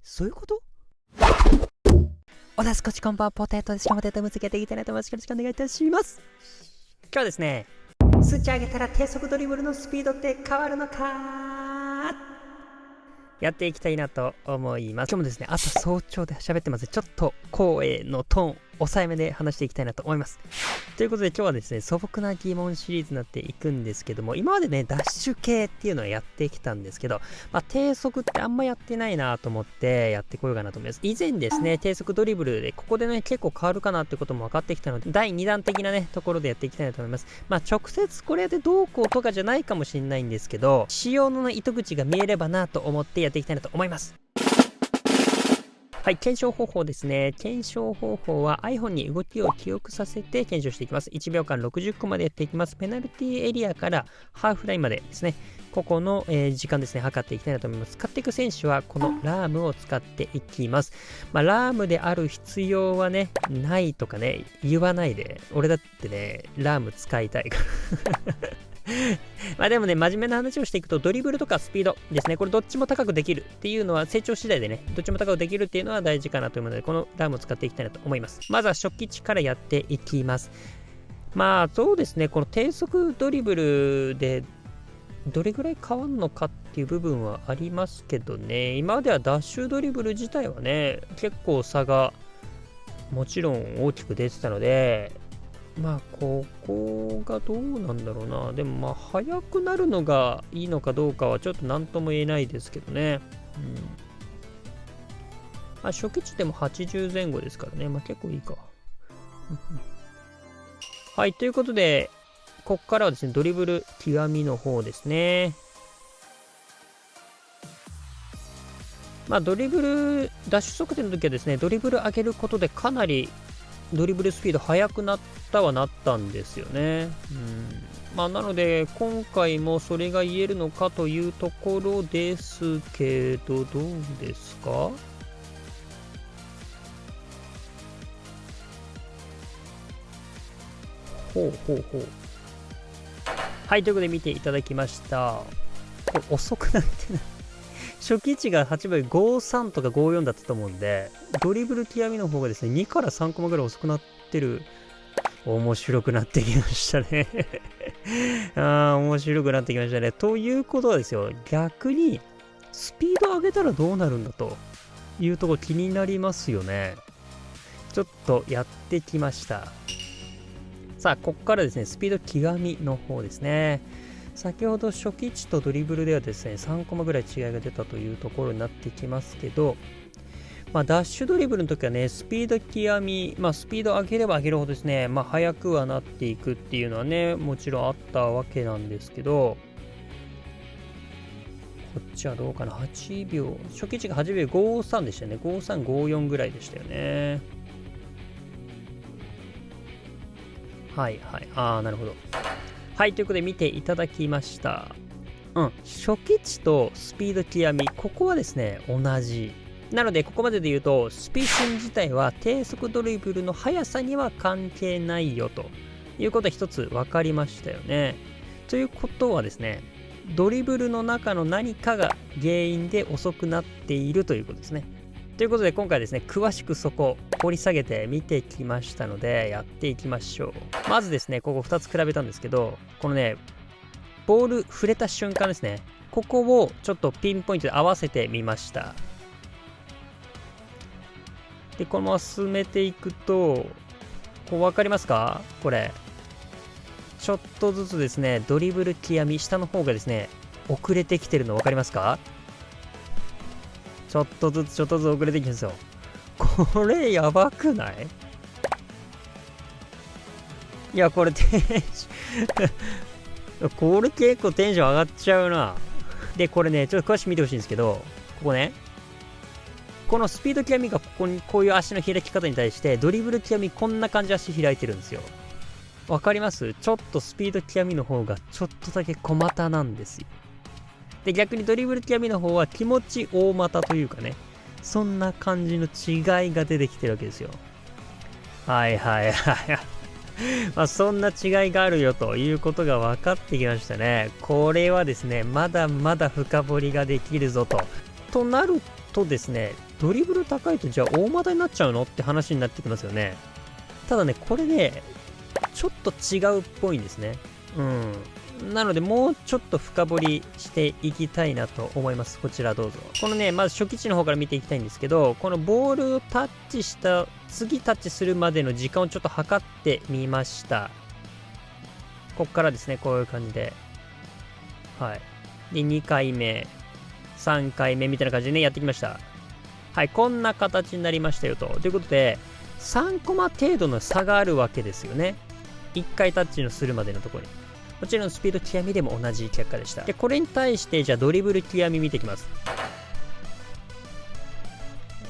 そういうこと？おだすこちこんばんポテトです。ポテトむつけていきたいなと思います。よろしくお願いいたします。今日はですね、数値上げたら低速ドリブルのスピードって変わるのかやっていきたいなと思います。今日もですね、朝早朝で喋ってます。ちょっと声のトーン抑えめで話していきたいなと思います。ということで今日はですね、素朴な疑問シリーズになっていくんですけども、今までね、ダッシュ系っていうのをやってきたんですけど、低速ってあんまやってないなと思ってやってこようかなと思います。以前ですね、低速ドリブルでここでね、結構変わるかなってことも分かってきたので、第2弾的なね、ところでやっていきたいなと思います。直接これでどうこうとかじゃないかもしれないんですけど、仕様の糸口が見えればなと思ってやっていきたいなと思います。はい、検証方法ですね。検証方法は iPhone に動きを記憶させて検証していきます。1秒間60個までやっていきます。ペナルティエリアからハーフラインまでですね。ここの、時間ですね、測っていきたいなと思います。使っていく選手はこのラームを使っていきます。ラームである必要はね、ないとかね、言わないで。俺だってね、ラーム使いたいから。でもね、真面目な話をしていくと、ドリブルとかスピードですね。これどっちも高くできるっていうのは、成長次第でね、どっちも高くできるっていうのは大事かなというので、このラームを使っていきたいなと思います。まずは初期値からやっていきます。そうですね、この低速ドリブルで、どれぐらい変わるのかっていう部分はありますけどね、今まではダッシュドリブル自体はね、結構差がもちろん大きく出てたので、ここがどうなんだろうな。でも速くなるのがいいのかどうかはちょっと何とも言えないですけどね。初期値でも80前後ですからね。結構いいか。はい、ということで、ここからはですね、ドリブル極みの方ですね。ドリブル、ダッシュ測定の時はですね、ドリブル上げることでかなりドリブルスピード速くなったんですよね。なので、今回もそれが言えるのかというところですけど、どうですか？ほう。はい、ということで見ていただきました。これ遅くなってない。初期値が8秒53とか54だったと思うんで、ドリブル極みの方がですね、2から3コマぐらい遅くなってる。面白くなってきましたね。面白くなってきましたね。ということはですよ、逆に、スピード上げたらどうなるんだというところ気になりますよね。ちょっとやってきました。さあ、ここからですね、スピード極みの方ですね。先ほど初期値とドリブルではですね、3コマぐらい違いが出たというところになってきますけど、ダッシュドリブルの時はね、スピード極み、スピード上げれば上げるほどですね、速くはなっていくっていうのはね、もちろんあったわけなんですけど、こっちはどうかな、8秒、初期値が8秒53でしたよね、53、54ぐらいでしたよね。はい、なるほど。はい、ということで見ていただきました。初期値とスピード極み、ここはですね、同じ。なので、ここまでで言うと、スピシン自体は低速ドリブルの速さには関係ないよということは一つ分かりましたよね。ということはですね、ドリブルの中の何かが原因で遅くなっているということですね。ということで、今回ですね、詳しくそこ掘り下げて見てきましたので、やっていきましょう。まずですね、ここ2つ比べたんですけど、このね、ボール触れた瞬間ですね、ここをちょっとピンポイントで合わせてみました。で、このまま進めていくと、こう分かりますか？これ。ちょっとずつですね、ドリブル極み、下の方がですね、遅れてきてるの分かりますか？ちょっとずつ遅れてきてるんですよ。これやばくない？いや、これこれ結構テンション上がっちゃうな。で、これね、ちょっと詳しく見てほしいんですけど、ここね、このスピード極みがここにこういう足の開き方に対してドリブル極みこんな感じで足開いてるんですよ。わかります？ちょっとスピード極みの方がちょっとだけ小股なんですよ。で、逆にドリブル極みの方は気持ち大股というかね、そんな感じの違いが出てきてるわけですよ。そんな違いがあるよということが分かってきましたね。これはですね、まだまだ深掘りができるぞと。となるとですね、ドリブル高いとじゃあ大股になっちゃうのって話になってきますよね。ただね、これね、ちょっと違うっぽいんですね。なので、もうちょっと深掘りしていきたいなと思います。こちらどうぞ。このね、まず初期値の方から見ていきたいんですけど、このボールをタッチした、次タッチするまでの時間をちょっと測ってみました。こっからですね、こういう感じで。はい。で、2回目、3回目みたいな感じでね、やってきました。はい、こんな形になりましたよと。ということで、3コマ程度の差があるわけですよね。1回タッチのするまでのところに。もちろんスピード極みでも同じ結果でした。で、これに対して、じゃあドリブル極み見ていきます。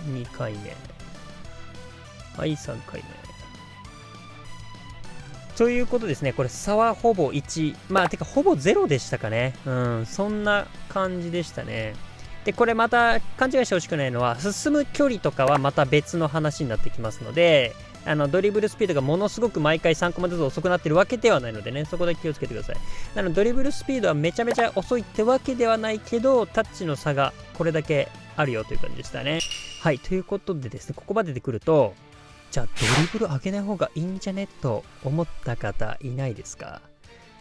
2回目。はい、3回目。ということですね。これ差はほぼ1。まあ、てかほぼ0でしたかね。そんな感じでしたね。で、これまた勘違いしてほしくないのは、進む距離とかはまた別の話になってきますので、ドリブルスピードがものすごく毎回3コマずつ遅くなってるわけではないのでね、そこだけ気をつけてください。ドリブルスピードはめちゃめちゃ遅いってわけではないけど、タッチの差がこれだけあるよという感じでしたね。はい、ということでですね、ここまででくると、じゃあドリブル上げない方がいいんじゃねと思った方いないですか？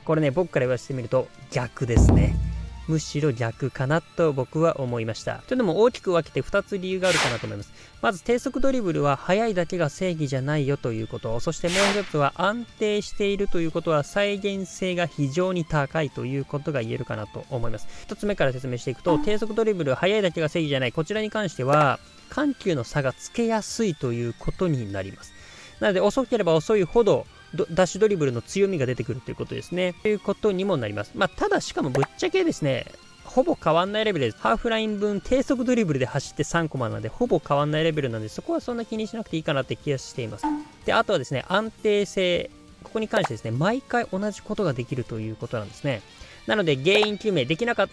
これね、僕から言わせてみると逆ですね。むしろ逆かなと僕は思いました。というのも大きく分けて2つ理由があるかなと思います。まず低速ドリブルは速いだけが正義じゃないよということ。そしてもう一つは安定しているということは再現性が非常に高いということが言えるかなと思います。1つ目から説明していくと、低速ドリブルは速いだけが正義じゃない。こちらに関しては緩急の差がつけやすいということになります。なので遅ければ遅いほどダッシュドリブルの強みが出てくるということですね。ということにもなります。まあ、ただしかもぶっちゃけですね、ほぼ変わんないレベルです。ハーフライン分低速ドリブルで走って3コマなので、ほぼ変わんないレベルなので、そこはそんな気にしなくていいかなって気がしています。で、あとはですね、安定性。ここに関してですね、毎回同じことができるということなんですね。なので、原因究明、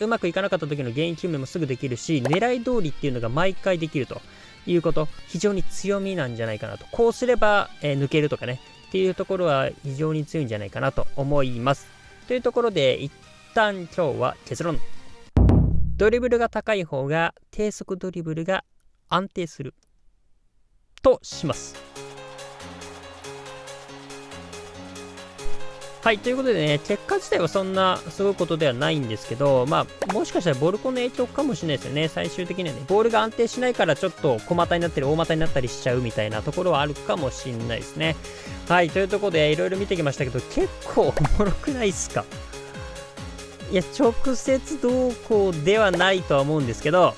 うまくいかなかった時の原因究明もすぐできるし、狙い通りっていうのが毎回できるということ、非常に強みなんじゃないかなと。こうすれば、抜けるとかね。っていうところは非常に強いんじゃないかなと思います。というところで一旦今日は結論。ドリブルが高い方が低速ドリブルが安定するとします。はい、ということでね、結果自体はそんなすごいことではないんですけど、まあ、もしかしたらボルコンの影響かもしれないですよね。最終的にはね、ボールが安定しないからちょっと小股になったり大股になったりしちゃうみたいなところはあるかもしれないですね。はい、というところでいろいろ見てきましたけど、結構おもろくないっすか？いや、直接どうこうではないとは思うんですけど、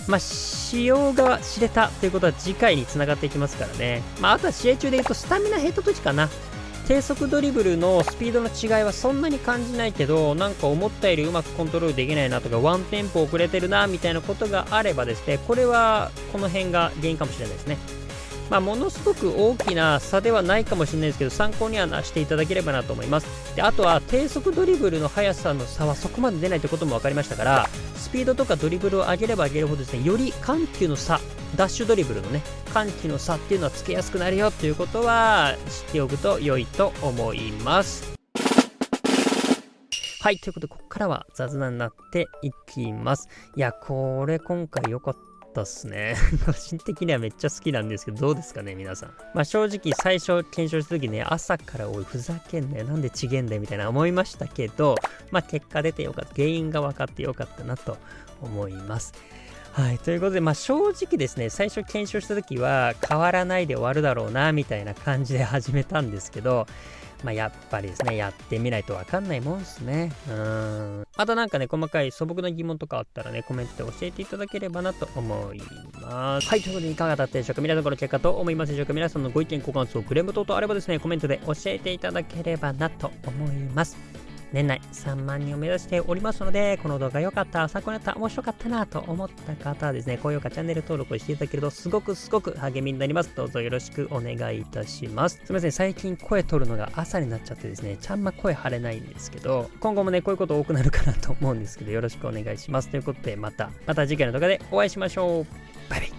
まあ、仕様が知れたということは次回につながっていきますからね。まあ、あとは試合中で言うとスタミナ減った時かな。低速ドリブルのスピードの違いはそんなに感じないけど、なんか思ったよりうまくコントロールできないなとか、ワンテンポ遅れてるなみたいなことがあればですね、これはこの辺が原因かもしれないですね。まあ、ものすごく大きな差ではないかもしれないですけど、参考にはしていただければなと思います。で、あとは低速ドリブルの速さの差はそこまで出ないということも分かりましたから、スピードとかドリブルを上げれば上げるほどですね、より緩急の差、ダッシュドリブルのね、緩急の差っていうのはつけやすくなるよということは知っておくと良いと思います。はい、ということで、ここからは雑談になっていきます。いや、これ今回良かったっすね。個人的にはめっちゃ好きなんですけど、どうですかね、皆さん。まあ正直最初検証した時ね、朝からおいふざけんなよ、なんでちげんだよみたいな思いましたけど、まあ結果出てよかった、原因が分かってよかったなと思います。はい、ということで、まあ正直ですね、最初検証した時は変わらないで終わるだろうなみたいな感じで始めたんですけど、まあやっぱりですね、やってみないとわかんないもんですね。またなんかね、細かい素朴な疑問とかあったらね、コメントで教えていただければなと思います。はい、ということでいかがだったでしょうか。皆さんこの結果と思いますでしょうか。皆さんのご意見、ご感想、クレーム等々あればですね、コメントで教えていただければなと思います。年内3万人を目指しておりますので、この動画良かった、参考になった、面白かったなと思った方はですね、高評価、チャンネル登録をしていただけるとすごく励みになります。どうぞよろしくお願いいたします。すみません、最近声取るのが朝になっちゃってですね、ちゃんま声張れないんですけど、今後もね、こういうこと多くなるかなと思うんですけど、よろしくお願いします。ということで、また次回の動画でお会いしましょう。バイバイ。